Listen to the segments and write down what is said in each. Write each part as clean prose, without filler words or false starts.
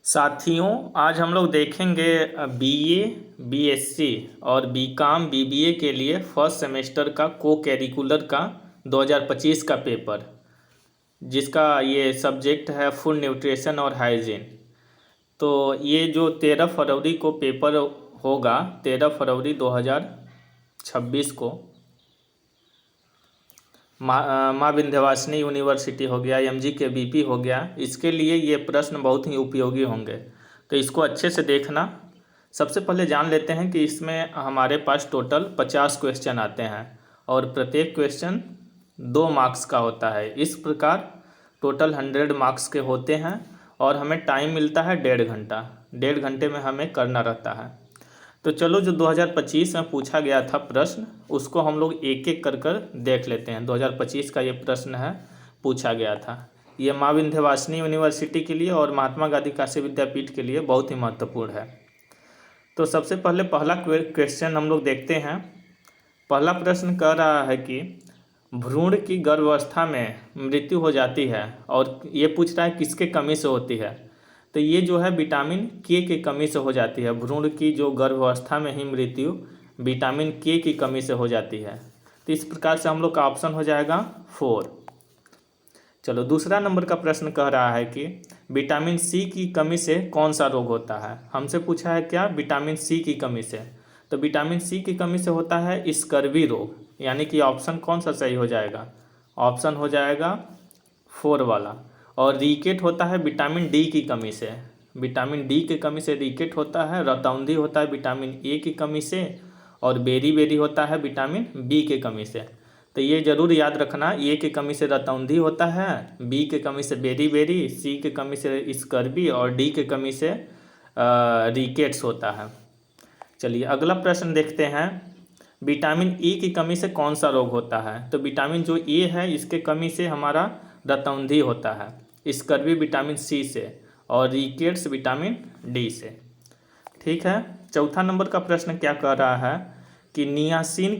साथियों, आज हम लोग देखेंगे बीए, बीएससी और बीकॉम बीबीए के लिए फर्स्ट सेमेस्टर का को कैरिकुलर का 2025 का पेपर, जिसका ये सब्जेक्ट है फूड न्यूट्रिशन और हाइजीन। तो ये जो 13 फरवरी को पेपर होगा, 13 फरवरी 2026 को माँ विंध्यवासिनी यूनिवर्सिटी हो गया, एमजी के बीपी हो गया, इसके लिए ये प्रश्न बहुत ही उपयोगी होंगे। तो इसको अच्छे से देखना। सबसे पहले जान लेते हैं कि इसमें हमारे पास टोटल 50 क्वेश्चन आते हैं और प्रत्येक क्वेश्चन 2 मार्क्स का होता है। इस प्रकार टोटल 100 मार्क्स के होते हैं और हमें टाइम मिलता है 1.5 घंटा। 1.5 घंटे में हमें करना रहता है। तो चलो, जो 2025 में पूछा गया था प्रश्न, उसको हम लोग एक एक कर कर देख लेते हैं। 2025 का ये प्रश्न है, पूछा गया था। ये माँ विंध्यवासिनी यूनिवर्सिटी के लिए और महात्मा गांधी काशी विद्यापीठ के लिए बहुत ही महत्वपूर्ण है। तो सबसे पहले पहला क्वेश्चन हम लोग देखते हैं। पहला प्रश्न कह रहा है कि भ्रूण की गर्भावस्था में मृत्यु हो जाती है, और ये पूछ रहा है किसके कमी से होती है। तो ये जो है विटामिन के की कमी से हो जाती है। भ्रूण की जो गर्भावस्था में ही मृत्यु विटामिन के की कमी से हो जाती है। तो इस प्रकार से हम लोग का ऑप्शन हो जाएगा 4। चलो, दूसरा नंबर का प्रश्न कह रहा है कि विटामिन सी की कमी से कौन सा रोग होता है। हमसे पूछा है क्या, विटामिन सी की कमी से। तो विटामिन सी की कमी से होता है स्कर्वी रोग, यानी कि ऑप्शन कौन सा सही हो जाएगा, ऑप्शन हो जाएगा 4 वाला। और रिकेट होता है विटामिन डी की कमी से। विटामिन डी की कमी से रिकेट होता है। रतौंधी होता है विटामिन ए की कमी से, और बेरी होता है विटामिन बी की कमी से। तो ये जरूर याद रखना, ए की कमी से रतौंधी होता है, बी की कमी से बेरी, सी की कमी से स्कर्वी और डी की कमी से रिकेट्स होता है। चलिए, अगला प्रश्न देखते हैं। विटामिन ई की कमी से कौन सा रोग होता है। तो विटामिन जो ए है, इसके कमी से हमारा रतौंधी होता है, स्कर्वी विटामिन सी से, और रिकेट्स विटामिन डी से। ठीक है। चौथा नंबर का प्रश्न क्या कह रहा है कि नियासिन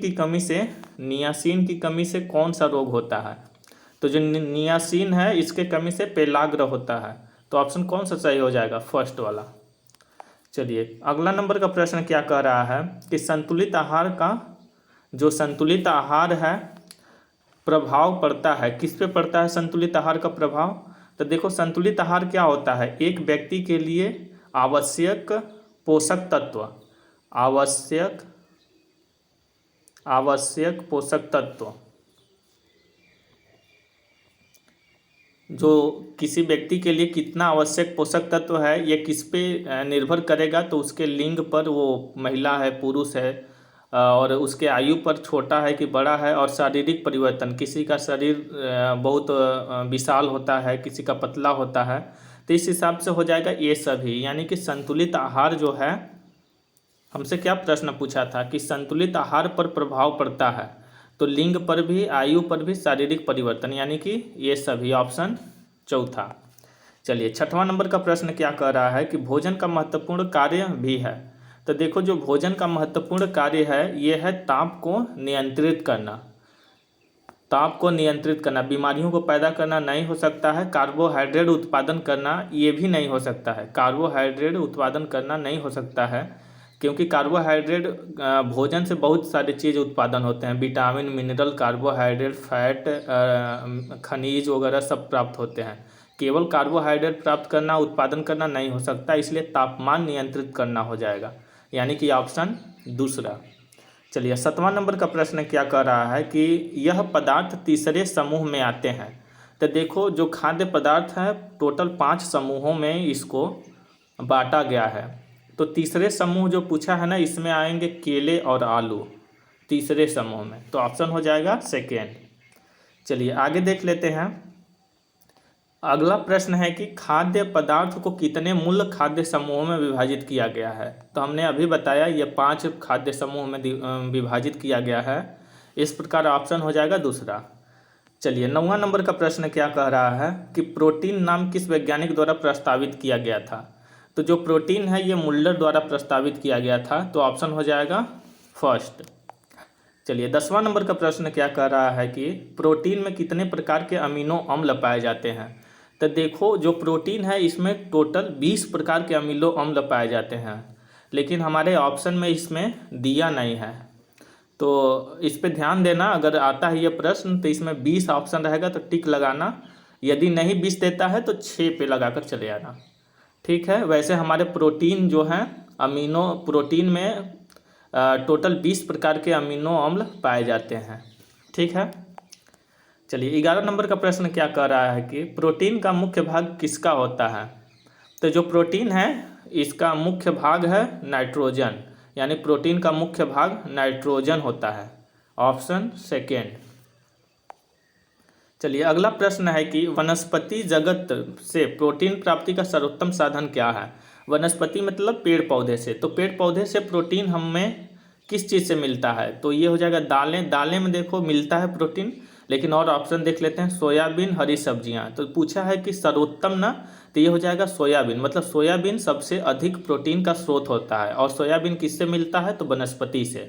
की कमी से कौन सा रोग होता है। तो जो नियासिन है, इसके कमी से पेलाग्र होता है। तो ऑप्शन कौन सा सही हो जाएगा, फर्स्ट वाला। चलिए, अगला नंबर का प्रश्न क्या कह रहा है कि संतुलित आहार है प्रभाव पड़ता है, किस पे पड़ता है संतुलित आहार का प्रभाव। तो देखो, संतुलित आहार क्या होता है, एक व्यक्ति के लिए आवश्यक पोषक तत्व जो किसी व्यक्ति के लिए कितना आवश्यक पोषक तत्व है, ये किस पे निर्भर करेगा। तो उसके लिंग पर, वो महिला है पुरुष है, और उसके आयु पर, छोटा है कि बड़ा है, और शारीरिक परिवर्तन, किसी का शरीर बहुत विशाल होता है, किसी का पतला होता है। तो इस हिसाब से हो जाएगा ये सभी। यानी कि संतुलित आहार जो है, हमसे क्या प्रश्न पूछा था कि संतुलित आहार पर प्रभाव पड़ता है, तो लिंग पर भी, आयु पर भी, शारीरिक परिवर्तन, यानी कि ये सभी, ऑप्शन चौथा। चलिए, छठवां नंबर का प्रश्न क्या कह रहा है कि भोजन का महत्वपूर्ण कार्य भी है। तो देखो, जो भोजन का महत्वपूर्ण कार्य है, ये है ताप को नियंत्रित करना। बीमारियों को पैदा करना नहीं हो सकता है। कार्बोहाइड्रेट उत्पादन करना, ये भी नहीं हो सकता है। कार्बोहाइड्रेट उत्पादन करना नहीं हो सकता है, क्योंकि कार्बोहाइड्रेट भोजन से बहुत सारी चीज़ उत्पादन होते हैं। विटामिन, मिनरल, कार्बोहाइड्रेट, फैट, खनिज वगैरह सब प्राप्त होते हैं। केवल कार्बोहाइड्रेट प्राप्त करना, उत्पादन करना नहीं हो सकता, इसलिए तापमान नियंत्रित करना हो जाएगा, यानी कि ऑप्शन दूसरा। चलिए, 7वां नंबर का प्रश्न क्या कह रहा है कि यह पदार्थ तीसरे समूह में आते हैं। तो देखो, जो खाद्य पदार्थ है, टोटल 5 समूहों में इसको बांटा गया है। तो तीसरे समूह जो पूछा है ना, इसमें आएंगे केले और आलू तीसरे समूह में। तो ऑप्शन हो जाएगा सेकेंड। चलिए, आगे देख लेते हैं। अगला प्रश्न है कि खाद्य पदार्थ को कितने मूल खाद्य समूहों में विभाजित किया गया है। तो हमने अभी बताया, ये 5 खाद्य समूह में विभाजित किया गया है। इस प्रकार ऑप्शन हो जाएगा दूसरा। चलिए, 9वां नंबर का प्रश्न क्या कह रहा है कि प्रोटीन नाम किस वैज्ञानिक द्वारा प्रस्तावित किया गया था। तो जो प्रोटीन है, ये मुल्लर द्वारा प्रस्तावित किया गया था। तो ऑप्शन हो जाएगा फर्स्ट। चलिए, 10वां नंबर का प्रश्न क्या कह रहा है कि प्रोटीन में कितने प्रकार के अमीनो अम्ल पाए जाते हैं। तो देखो जो प्रोटीन है इसमें टोटल 20 प्रकार के अमीनो अम्ल पाए जाते हैं, लेकिन हमारे ऑप्शन में इसमें दिया नहीं है। तो इस पे ध्यान देना, अगर आता है ये प्रश्न तो इसमें 20 ऑप्शन रहेगा तो टिक लगाना, यदि नहीं 20 देता है तो 6 पे लगाकर चले आना। ठीक है, वैसे हमारे प्रोटीन जो हैं अमीनो प्रोटीन में टोटल 20 प्रकार के अमीनो अम्ल पाए जाते हैं। ठीक है, चलिए 11 नंबर का प्रश्न क्या कह रहा है कि प्रोटीन का मुख्य भाग किसका होता है। तो जो प्रोटीन है इसका मुख्य भाग है नाइट्रोजन, यानी प्रोटीन का मुख्य भाग नाइट्रोजन होता है, ऑप्शन सेकेंड। चलिए अगला प्रश्न है कि वनस्पति जगत से प्रोटीन प्राप्ति का सर्वोत्तम साधन क्या है। वनस्पति मतलब पेड़ पौधे से, तो पेड़ पौधे से प्रोटीन हमें किस चीज़ से मिलता है, तो ये हो जाएगा दालें। दालें में देखो मिलता है प्रोटीन, लेकिन और ऑप्शन देख लेते हैं, सोयाबीन, हरी सब्जियां। तो पूछा है कि सर्वोत्तम ना, तो ये हो जाएगा सोयाबीन, मतलब सोयाबीन सबसे अधिक प्रोटीन का स्रोत होता है, और सोयाबीन किससे मिलता है, तो वनस्पति से,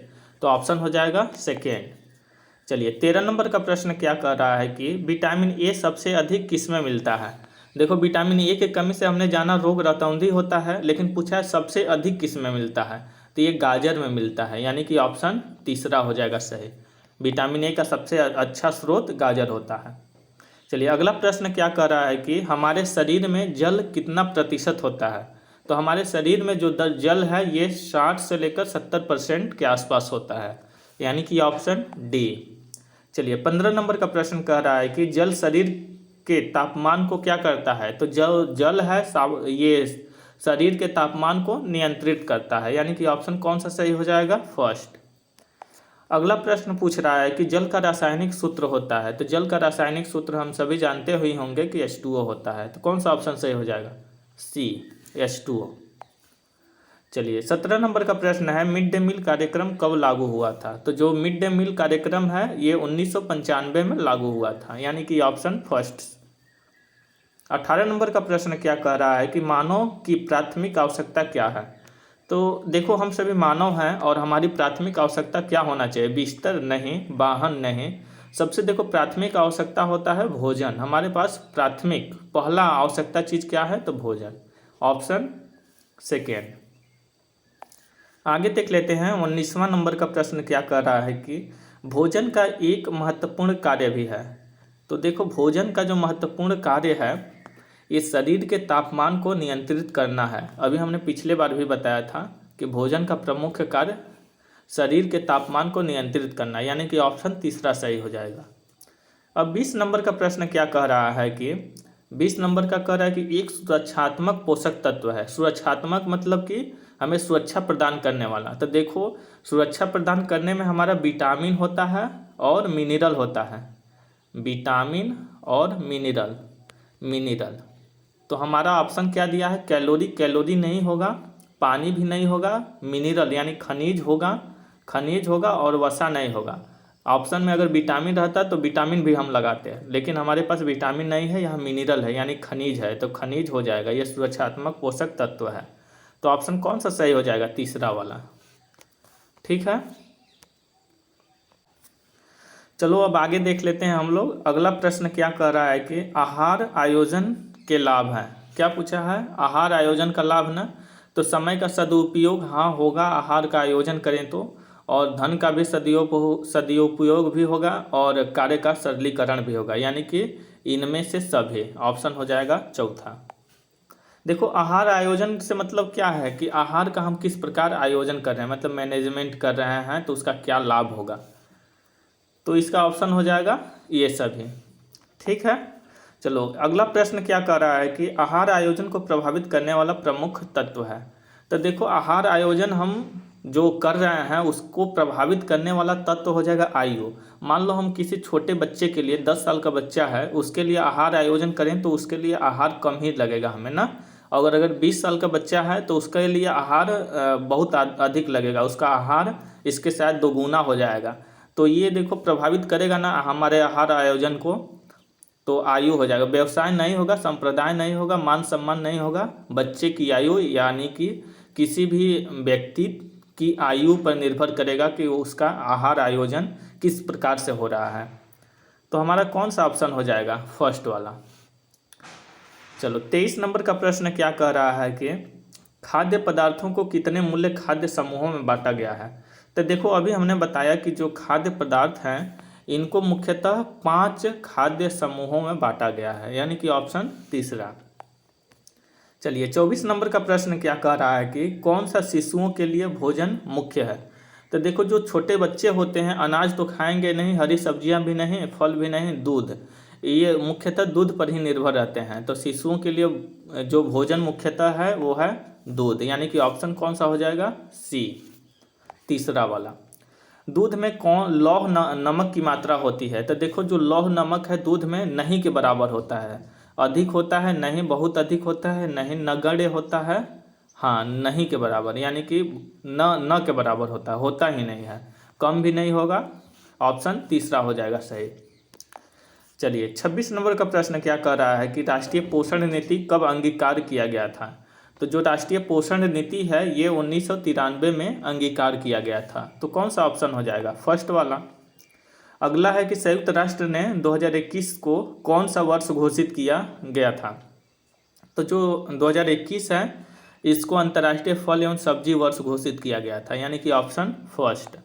तो ऑप्शन हो जाएगा सेकेंड। चलिए 13 नंबर का प्रश्न क्या कर रहा है कि विटामिन ए सबसे अधिक किस में मिलता है। देखो विटामिन ए की कमी से हमने जाना रोग रतौंधी होता है, लेकिन पूछा है सबसे अधिक किस में मिलता है, तो ये गाजर में मिलता है, यानी कि ऑप्शन तीसरा हो जाएगा सही। विटामिन ए का सबसे अच्छा स्रोत गाजर होता है। चलिए अगला प्रश्न क्या कर रहा है कि हमारे शरीर में जल कितना प्रतिशत होता है। तो हमारे शरीर में जो जल है ये 60 से लेकर 70% के आसपास होता है, यानी कि ऑप्शन डी। चलिए 15 नंबर का प्रश्न कह रहा है कि जल शरीर के तापमान को क्या करता है। तो जो जल है ये शरीर के तापमान को नियंत्रित करता है, यानी कि ऑप्शन कौन सा सही हो जाएगा, फर्स्ट। अगला प्रश्न पूछ रहा है कि जल का रासायनिक सूत्र होता है। तो जल का रासायनिक सूत्र हम सभी जानते हुए होंगे कि H2O होता है, तो कौन सा ऑप्शन सही हो जाएगा, सी, H2O। चलिए 17 नंबर का प्रश्न है मिड डे मील कार्यक्रम कब लागू हुआ था। तो जो मिड डे मील कार्यक्रम है ये 1995 में लागू हुआ था, यानी कि ऑप्शन फर्स्ट। 18 नंबर का प्रश्न क्या कह रहा है कि मानव की प्राथमिक आवश्यकता क्या है। तो देखो हम सभी मानव हैं और हमारी प्राथमिक आवश्यकता क्या होना चाहिए, बिस्तर नहीं, वाहन नहीं, सबसे देखो प्राथमिक आवश्यकता होता है भोजन। हमारे पास प्राथमिक पहला आवश्यकता चीज़ क्या है, तो भोजन, ऑप्शन सेकेंड। आगे देख लेते हैं 19वां नंबर का प्रश्न क्या कर रहा है कि भोजन का एक महत्वपूर्ण कार्य भी है। तो देखो भोजन का जो महत्वपूर्ण कार्य है ये शरीर के तापमान को नियंत्रित करना है। अभी हमने पिछले बार भी बताया था कि भोजन का प्रमुख कार्य शरीर के तापमान को नियंत्रित करना, यानी कि ऑप्शन तीसरा सही हो जाएगा। अब 20 नंबर का प्रश्न क्या कह रहा है कि 20 नंबर का कह रहा है कि एक सुरक्षात्मक पोषक तत्व है। सुरक्षात्मक मतलब कि हमें सुरक्षा प्रदान करने वाला। तो देखो सुरक्षा प्रदान करने में हमारा विटामिन होता है और मिनरल होता है, विटामिन और मिनरल। तो हमारा ऑप्शन क्या दिया है, कैलोरी नहीं होगा, पानी भी नहीं होगा, मिनरल यानी खनिज होगा और वसा नहीं होगा। ऑप्शन में अगर विटामिन रहता तो विटामिन भी हम लगाते हैं, लेकिन हमारे पास विटामिन नहीं है, यहाँ मिनरल है यानी खनिज है, तो खनिज हो जाएगा, यह सुरक्षात्मक पोषक तत्व है। तो ऑप्शन कौन सा सही हो जाएगा, तीसरा वाला। ठीक है, चलो अब आगे देख लेते हैं हम लोग। अगला प्रश्न क्या कह रहा है कि आहार आयोजन के लाभ हैं। क्या पूछा है, आहार आयोजन का लाभ ना, तो समय का सदुपयोग हाँ होगा, आहार का आयोजन करें तो, और धन का भी सदुपयोग भी होगा, और कार्य का सरलीकरण भी होगा, यानी कि इनमें से सभी, ऑप्शन हो जाएगा चौथा। देखो आहार आयोजन से मतलब क्या है कि आहार का हम किस प्रकार आयोजन कर रहे हैं, मतलब मैनेजमेंट कर रहे हैं, तो उसका क्या लाभ होगा, तो इसका ऑप्शन हो जाएगा ये सभी। ठीक है, चलो अगला प्रश्न क्या कह रहा है कि आहार आयोजन को प्रभावित करने वाला प्रमुख तत्व है। तो देखो आहार आयोजन हम जो कर रहे हैं उसको प्रभावित करने वाला तत्व हो जाएगा आयु। मान लो हम किसी छोटे बच्चे के लिए, 10 साल का बच्चा है, उसके लिए आहार आयोजन करें तो उसके लिए आहार कम ही लगेगा हमें ना, और अगर 20 साल का बच्चा है तो उसके लिए आहार बहुत अधिक लगेगा, उसका आहार इसके शायद दोगुना हो जाएगा। तो ये देखो प्रभावित करेगा ना हमारे आहार आयोजन को, तो आयु हो जाएगा, व्यवसाय नहीं होगा, संप्रदाय नहीं होगा, मान सम्मान नहीं होगा, बच्चे की आयु यानी कि किसी भी व्यक्ति की आयु पर निर्भर करेगा कि उसका आहार आयोजन किस प्रकार से हो रहा है। तो हमारा कौन सा ऑप्शन हो जाएगा, फर्स्ट वाला। चलो 23 नंबर का प्रश्न क्या कह रहा है कि खाद्य पदार्थों को कितने मूल्य खाद्य समूहों में बांटा गया है। तो देखो अभी हमने बताया कि जो खाद्य पदार्थ हैं इनको मुख्यतः 5 खाद्य समूहों में बांटा गया है, यानी कि ऑप्शन तीसरा। चलिए 24 नंबर का प्रश्न क्या कह रहा है कि कौन सा शिशुओं के लिए भोजन मुख्य है। तो देखो जो छोटे बच्चे होते हैं अनाज तो खाएंगे नहीं, हरी सब्जियां भी नहीं, फल भी नहीं, दूध, ये मुख्यतः दूध पर ही निर्भर रहते हैं। तो शिशुओं के लिए जो भोजन मुख्यतः है वो है दूध, यानी कि ऑप्शन कौन सा हो जाएगा, सी, तीसरा वाला। दूध में कौन लौह नमक की मात्रा होती है। तो देखो जो लौह नमक है दूध में नहीं के बराबर होता है, अधिक होता है, नहीं बहुत अधिक होता है, नहीं नगण्य होता है, हाँ नहीं के बराबर, यानी कि न के बराबर होता ही नहीं है, कम भी नहीं होगा, ऑप्शन तीसरा हो जाएगा सही। चलिए 26 नंबर का प्रश्न क्या कह रहा है कि राष्ट्रीय पोषण नीति कब अंगीकार किया गया था। तो जो राष्ट्रीय पोषण नीति है ये 1993 में अंगीकार किया गया था। तो कौन सा ऑप्शन हो जाएगा, फर्स्ट वाला। अगला है कि संयुक्त राष्ट्र ने 2021 को कौन सा वर्ष घोषित किया गया था। तो जो 2021 है इसको अंतर्राष्ट्रीय फल एवं सब्जी वर्ष घोषित किया गया था, यानी कि ऑप्शन फर्स्ट।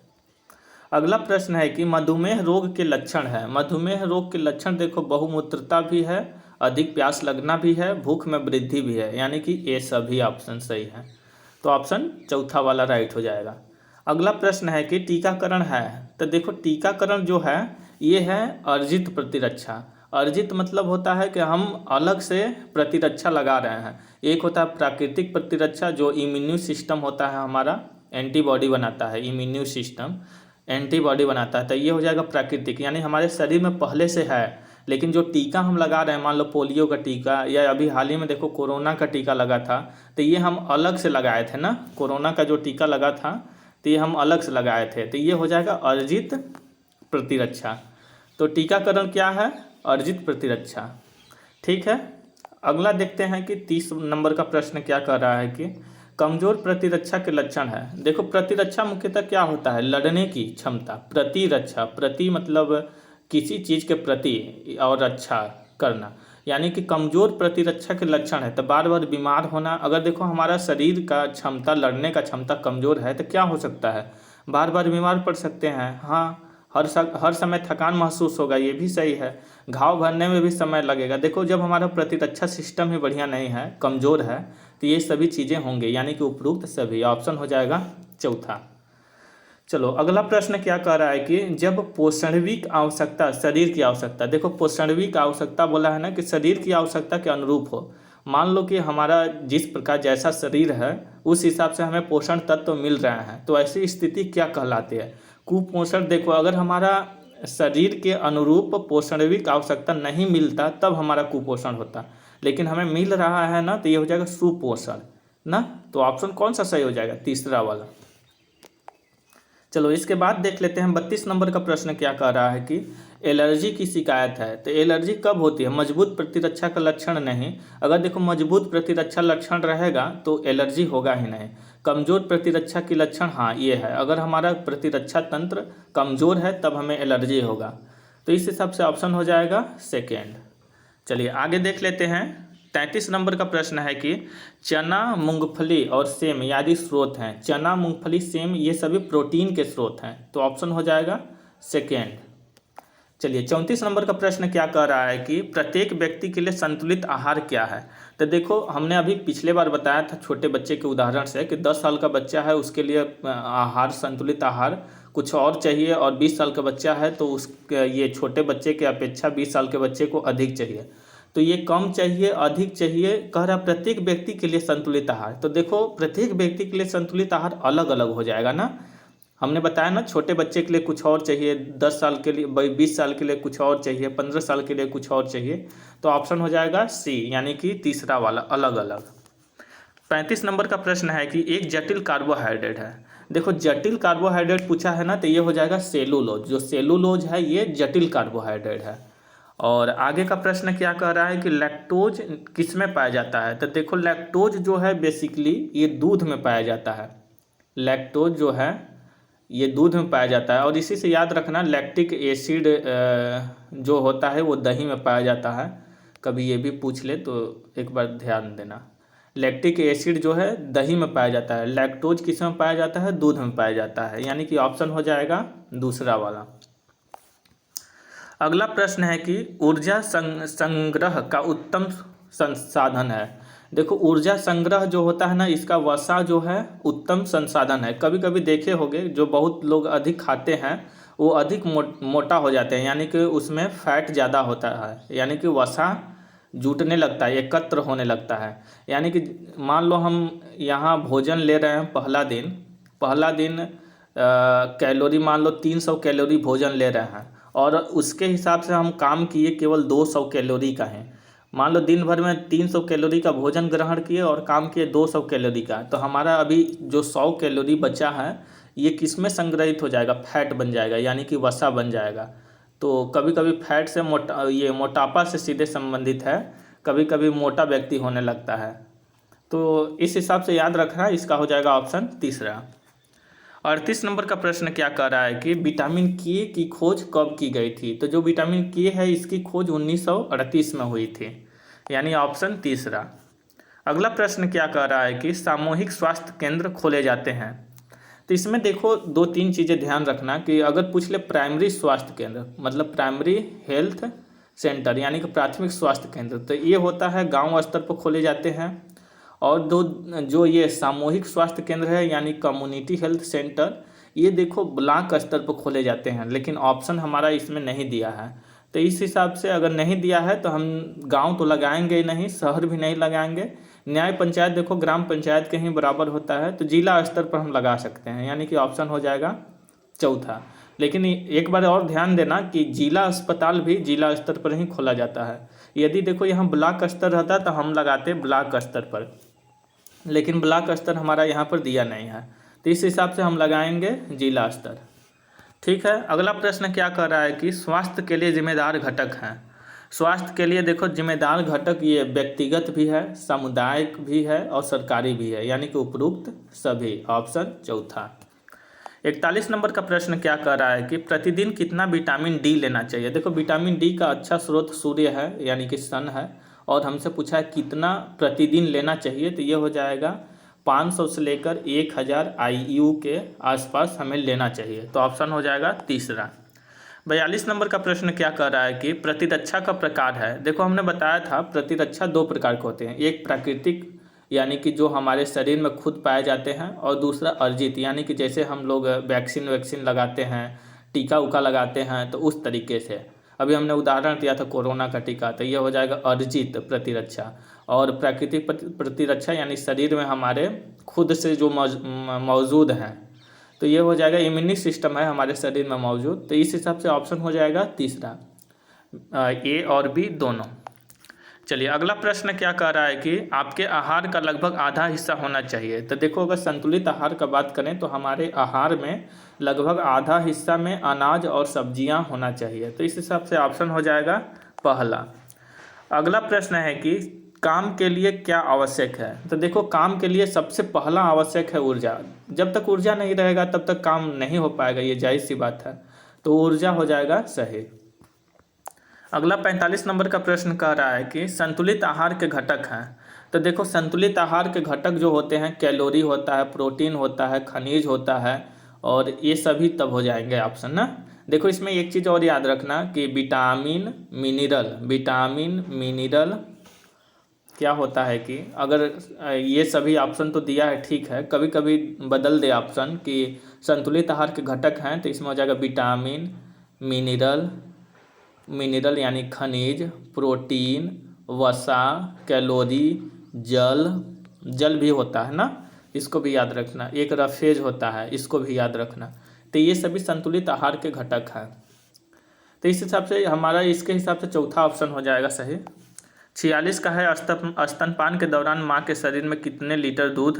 अगला प्रश्न है कि मधुमेह रोग के लक्षण है। मधुमेह रोग के लक्षण देखो बहुमूत्रता भी है, अधिक प्यास लगना भी है, भूख में वृद्धि भी है, यानी कि ये सभी ऑप्शन सही है। तो ऑप्शन चौथा वाला राइट हो जाएगा। अगला प्रश्न है कि टीकाकरण है। तो देखो टीकाकरण जो है ये है अर्जित प्रतिरक्षा। अर्जित मतलब होता है कि हम अलग से प्रतिरक्षा लगा रहे हैं। एक होता है प्राकृतिक प्रतिरक्षा जो इम्यून सिस्टम होता है हमारा, एंटीबॉडी बनाता है, इम्यून सिस्टम एंटीबॉडी बनाता है। तो ये हो जाएगा प्राकृतिक, यानी हमारे शरीर में पहले से है। लेकिन जो टीका हम लगा रहे हैं, मान लो पोलियो का टीका या अभी हाल ही में देखो कोरोना का टीका लगा था, तो ये हम अलग से लगाए थे ना, कोरोना का जो टीका लगा था तो ये हम अलग से लगाए थे। तो ये हो जाएगा अर्जित प्रतिरक्षा। तो टीकाकरण क्या है, अर्जित प्रतिरक्षा। ठीक है, अगला देखते हैं कि 30 नंबर का प्रश्न क्या कर रहा है कि कमजोर प्रतिरक्षा के लक्षण है। देखो प्रतिरक्षा मुख्यतः क्या होता है, लड़ने की क्षमता। प्रतिरक्षा, प्रति मतलब किसी चीज़ के प्रति और रक्षा करना, यानी कि कमजोर प्रतिरक्षा के लक्षण है तो बार बार बीमार होना। अगर देखो हमारा शरीर का क्षमता, लड़ने का क्षमता कमजोर है तो क्या हो सकता है, बार बार बीमार पड़ सकते हैं। हाँ, हर समय थकान महसूस होगा, ये भी सही है। घाव भरने में भी समय लगेगा। देखो जब हमारा प्रतिरक्षा सिस्टम ही बढ़िया नहीं है, कमज़ोर है, तो ये सभी चीज़ें होंगे, यानी कि उपरोक्त सभी, ऑप्शन हो जाएगा चौथा। चलो अगला प्रश्न क्या कह रहा है कि जब पोषणविक आवश्यकता, शरीर की आवश्यकता, देखो पोषणविक आवश्यकता बोला है ना कि शरीर की आवश्यकता के अनुरूप हो। मान लो कि हमारा जिस प्रकार जैसा शरीर है उस हिसाब से हमें पोषण तत्व मिल रहे हैं, तो ऐसी स्थिति क्या कहलाती है, कुपोषण। देखो अगर हमारा शरीर के अनुरूप पोषणविक आवश्यकता नहीं मिलता तब हमारा कुपोषण होता, लेकिन हमें मिल रहा है ना, तो ये हो जाएगा सुपोषण ना। तो ऑप्शन कौन सा सही हो जाएगा, तीसरा वाला। चलो इसके बाद देख लेते हैं 32 नंबर का प्रश्न क्या कह रहा है कि एलर्जी की शिकायत है। तो एलर्जी कब होती है, मजबूत प्रतिरक्षा का लक्षण नहीं। अगर देखो मजबूत प्रतिरक्षा लक्षण रहेगा तो एलर्जी होगा ही नहीं। कमजोर प्रतिरक्षा की लक्षण, हाँ ये है, अगर हमारा प्रतिरक्षा तंत्र कमजोर है तब हमें एलर्जी होगा। तो इस हिसाब से ऑप्शन हो जाएगा सेकेंड। चलिए आगे देख लेते हैं 33 नंबर का प्रश्न है कि चना, मूंगफली और सेम आदि स्रोत हैं। चना, मूंगफली, सेम ये सभी प्रोटीन के स्रोत हैं, तो ऑप्शन हो जाएगा सेकेंड। चलिए 34 नंबर का प्रश्न क्या कह रहा है कि प्रत्येक व्यक्ति के लिए संतुलित आहार क्या है। तो देखो हमने अभी पिछले बार बताया था छोटे बच्चे के उदाहरण से कि 10 साल का बच्चा है उसके लिए आहार, संतुलित आहार कुछ और चाहिए, और 20 साल का बच्चा है तो ये छोटे बच्चे के अपेक्षा 20 साल के बच्चे को अधिक चाहिए। तो ये कम चाहिए, अधिक चाहिए, कह रहा प्रत्येक व्यक्ति के लिए संतुलित आहार। तो देखो प्रत्येक व्यक्ति के लिए संतुलित आहार अलग अलग हो जाएगा ना। हमने बताया ना छोटे बच्चे के लिए कुछ और चाहिए, 10 साल के लिए, 20 साल के लिए कुछ और चाहिए, 15 साल के लिए कुछ और चाहिए। तो ऑप्शन हो जाएगा सी, यानी कि तीसरा वाला, अलग अलग। 35 नंबर का प्रश्न है कि एक जटिल कार्बोहाइड्रेट है। देखो जटिल कार्बोहाइड्रेट पूछा है ना, तो ये हो जाएगा सेलुलोज। जो सेलुलोज है ये जटिल कार्बोहाइड्रेट है। और आगे का प्रश्न क्या कह रहा है कि लैक्टोज किस में पाया जाता है। तो देखो लैक्टोज जो है बेसिकली ये दूध में पाया जाता है। लैक्टोज जो है ये दूध में पाया जाता है, और इसी से याद रखना लैक्टिक एसिड जो होता है वो दही में पाया जाता है। कभी ये भी पूछ ले तो एक बार ध्यान देना। लैक्टिक एसिड जो है दही में पाया जाता है, लैक्टोज किस में पाया जाता है, दूध में पाया जाता है, यानी कि ऑप्शन हो जाएगा दूसरा वाला। अगला प्रश्न है कि ऊर्जा संग्रह का उत्तम संसाधन है। देखो ऊर्जा संग्रह जो होता है ना, इसका वसा जो है उत्तम संसाधन है। कभी कभी देखे होंगे जो बहुत लोग अधिक खाते हैं वो अधिक मोटा हो जाते हैं, यानी कि उसमें फैट ज़्यादा होता है, यानी कि वसा जुटने लगता है, एकत्र होने लगता है। यानी कि मान लो हम यहाँ भोजन ले रहे हैं, पहला दिन कैलोरी मान लो 300 कैलोरी भोजन ले रहे हैं और उसके हिसाब से हम काम किए केवल 200 कैलोरी का है। मान लो दिन भर में 300 कैलोरी का भोजन ग्रहण किए और काम किए 200 कैलोरी का, तो हमारा अभी जो 100 कैलोरी बचा है ये किस में संग्रहित हो जाएगा, फैट बन जाएगा, यानी कि वसा बन जाएगा। तो कभी कभी फैट से मोटापा से सीधे संबंधित है, कभी कभी मोटा व्यक्ति होने लगता है। तो इस हिसाब से याद रखना, इसका हो जाएगा ऑप्शन तीसरा। 38 नंबर का प्रश्न क्या कर रहा है कि विटामिन के की खोज कब की गई थी। तो जो विटामिन के है इसकी खोज 1938 में हुई थी, यानी ऑप्शन तीसरा। अगला प्रश्न क्या कर रहा है कि सामूहिक स्वास्थ्य केंद्र खोले जाते हैं। तो इसमें देखो 2-3 चीज़ें ध्यान रखना कि अगर पूछ ले प्राइमरी स्वास्थ्य केंद्र मतलब प्राइमरी हेल्थ सेंटर यानी कि प्राथमिक स्वास्थ्य केंद्र, तो ये होता है गांव स्तर पर खोले जाते हैं। और दो जो ये सामूहिक स्वास्थ्य केंद्र है यानी कम्युनिटी हेल्थ सेंटर, ये देखो ब्लॉक स्तर पर खोले जाते हैं, लेकिन ऑप्शन हमारा इसमें नहीं दिया है। तो इस हिसाब से अगर नहीं दिया है तो हम गांव तो लगाएंगे ही नहीं, शहर भी नहीं लगाएंगे। न्याय पंचायत देखो ग्राम पंचायत के ही बराबर होता है, तो जिला स्तर पर हम लगा सकते हैं, यानी कि ऑप्शन हो जाएगा चौथा। लेकिन एक बार और ध्यान देना कि जिला अस्पताल भी जिला स्तर पर ही खोला जाता है। यदि देखो यहाँ ब्लॉक स्तर रहता तो हम लगाते ब्लॉक स्तर पर, लेकिन ब्लॉक स्तर हमारा यहाँ पर दिया नहीं है, तो इस हिसाब से हम लगाएंगे जिला स्तर। ठीक है, अगला प्रश्न क्या कर रहा है कि स्वास्थ्य के लिए जिम्मेदार घटक हैं। स्वास्थ्य के लिए देखो जिम्मेदार घटक ये व्यक्तिगत भी है, सामुदायिक भी है और सरकारी भी है, यानी कि उपरोक्त सभी, ऑप्शन चौथा। 41 नंबर का प्रश्न क्या कर रहा है कि प्रतिदिन कितना विटामिन डी लेना चाहिए। देखो विटामिन डी का अच्छा स्रोत सूर्य है, यानी कि सन है, और हमसे पूछा है कितना प्रतिदिन लेना चाहिए, तो ये हो जाएगा 500 से लेकर 1000 IU के आसपास हमें लेना चाहिए, तो ऑप्शन हो जाएगा तीसरा। 42 नंबर का प्रश्न क्या कर रहा है कि प्रतिरक्षा का प्रकार है। देखो हमने बताया था प्रतिरक्षा 2 प्रकार के होते हैं, एक प्राकृतिक यानी कि जो हमारे शरीर में खुद पाए जाते हैं, और दूसरा अर्जित यानी कि जैसे हम लोग वैक्सीन लगाते हैं, टीका उका लगाते हैं, तो उस तरीके से। अभी हमने उदाहरण दिया था कोरोना का टीका, तो ये हो जाएगा अर्जित प्रतिरक्षा। और प्राकृतिक प्रतिरक्षा यानी शरीर में हमारे खुद से जो मौजूद हैं, तो ये हो जाएगा इम्यूनिटी सिस्टम है हमारे शरीर में मौजूद, तो इस हिसाब से ऑप्शन हो जाएगा तीसरा, ए और बी दोनों। चलिए अगला प्रश्न क्या कह रहा है कि आपके आहार का लगभग आधा हिस्सा होना चाहिए। तो देखो अगर संतुलित आहार का बात करें तो हमारे आहार में लगभग आधा हिस्सा में अनाज और सब्जियां होना चाहिए, तो इस हिसाब से ऑप्शन हो जाएगा पहला। अगला प्रश्न है कि काम के लिए क्या आवश्यक है। तो देखो काम के लिए सबसे पहला आवश्यक है ऊर्जा। जब तक ऊर्जा नहीं रहेगा तब तक काम नहीं हो पाएगा, ये जायज़ सी बात है, तो ऊर्जा हो जाएगा सही। अगला 45 नंबर का प्रश्न कह रहा है कि संतुलित आहार के घटक हैं। तो देखो संतुलित आहार के घटक जो होते हैं कैलोरी होता है, प्रोटीन होता है, खनिज होता है, और ये सभी तब हो जाएंगे ऑप्शन ना। देखो इसमें एक चीज़ और याद रखना कि विटामिन मिनरल क्या होता है कि अगर ये सभी ऑप्शन तो दिया है ठीक है, कभी कभी बदल दे ऑप्शन कि संतुलित आहार के घटक हैं, तो इसमें हो जाएगा विटामिन मिनरल यानी खनिज, प्रोटीन, वसा, कैलोरी, जल भी होता है ना, इसको भी याद रखना। एक रफेज होता है, इसको भी याद रखना। तो ये सभी संतुलित आहार के घटक हैं, तो इस हिसाब से हमारा इसके हिसाब से चौथा ऑप्शन हो जाएगा सही। 46 का है स्तनपान के दौरान माँ के शरीर में कितने लीटर दूध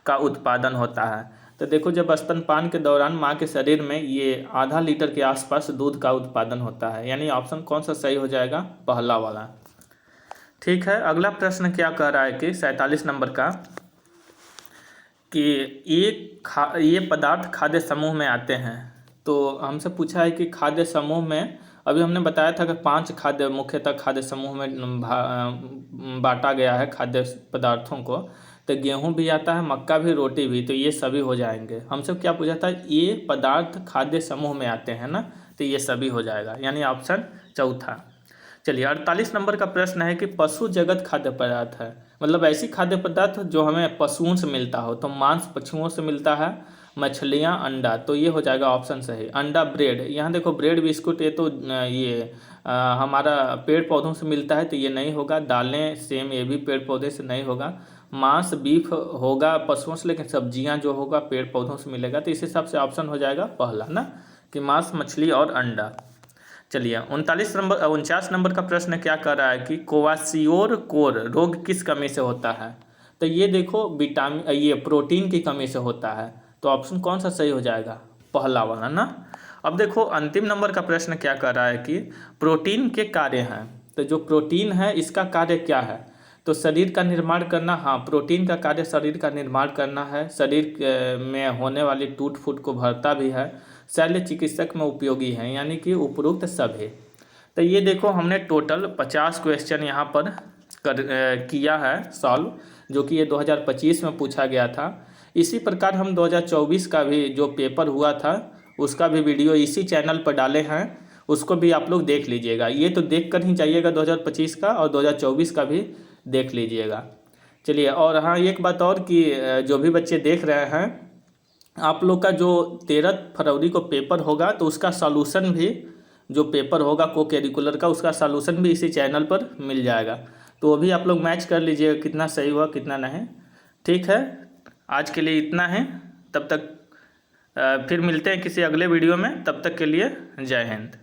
का उत्पादन होता है। तो देखो जब स्तनपान के दौरान माँ के शरीर में ये आधा लीटर के आसपास दूध का उत्पादन होता है, यानी ऑप्शन कौन सा सही हो जाएगा, पहला वाला। ठीक है, अगला प्रश्न क्या कह रहा है कि 47 नंबर का कि ये पदार्थ खाद्य समूह में आते हैं। तो हमसे पूछा है कि खाद्य समूह में अभी हमने बताया था कि 5 खाद्य मुख्यतः खाद्य समूह में बांटा गया है खाद्य पदार्थों को। तो गेहूं भी आता है, मक्का भी, रोटी भी, तो ये सभी हो जाएंगे। हमसे क्या पूछा था, ये पदार्थ खाद्य समूह में आते हैं ना, तो ये सभी हो जाएगा, यानी ऑप्शन चौथा। चलिए 48 नंबर का प्रश्न है कि पशु जगत खाद्य पदार्थ है, मतलब ऐसी खाद्य पदार्थ जो हमें पशुओं से मिलता हो। तो मांस पशुओं से मिलता है, मछलियाँ, अंडा, तो ये हो जाएगा ऑप्शन सही। अंडा, ब्रेड, यहाँ देखो ब्रेड बिस्कुट ये तो हमारा पेड़ पौधों से मिलता है, तो ये नहीं होगा। दालें, सेम, ये भी पेड़ पौधे से नहीं होगा। मांस, बीफ होगा पशुओं से, लेकिन सब्जियां जो होगा पेड़ पौधों से मिलेगा। तो इस हिसाब से ऑप्शन हो जाएगा पहला ना, कि मांस, मछली और अंडा। चलिए 49 नंबर का प्रश्न क्या कर रहा है कि क्वाशियोर कोर रोग किस कमी से होता है। तो ये देखो विटामिन, ये प्रोटीन की कमी से होता है। तो ऑप्शन कौन सा सही हो जाएगा, पहला वाला ना। अब देखो अंतिम नंबर का प्रश्न क्या कर रहा है कि प्रोटीन के कार्य हैं। तो जो प्रोटीन है इसका कार्य क्या है, तो शरीर का निर्माण करना। हाँ, प्रोटीन का कार्य शरीर का निर्माण करना है, शरीर में होने वाली टूट फूट को भरता भी है, शल्य चिकित्सक में उपयोगी है, यानी कि उपरोक्त सब है। तो ये देखो हमने टोटल 50 क्वेश्चन यहाँ पर किया है सॉल्व, जो कि ये 2025 में पूछा गया था। इसी प्रकार हम 2024 का भी जो पेपर हुआ था उसका भी वीडियो इसी चैनल पर डाले हैं, उसको भी आप लोग देख लीजिएगा। ये तो देख कर ही जाइएगा 2025 का, और 2024 का भी देख लीजिएगा। चलिए, और हाँ एक बात और कि जो भी बच्चे देख रहे हैं, आप लोग का जो 13 फरवरी को पेपर होगा तो उसका सॉल्यूशन भी, जो पेपर होगा को करिकुलर का, उसका सॉल्यूशन भी इसी चैनल पर मिल जाएगा। तो वो भी आप लोग मैच कर लीजिएगा कितना सही हुआ कितना नहीं। ठीक है, आज के लिए इतना है। तब तक फिर मिलते हैं किसी अगले वीडियो में, तब तक के लिए जय हिंद।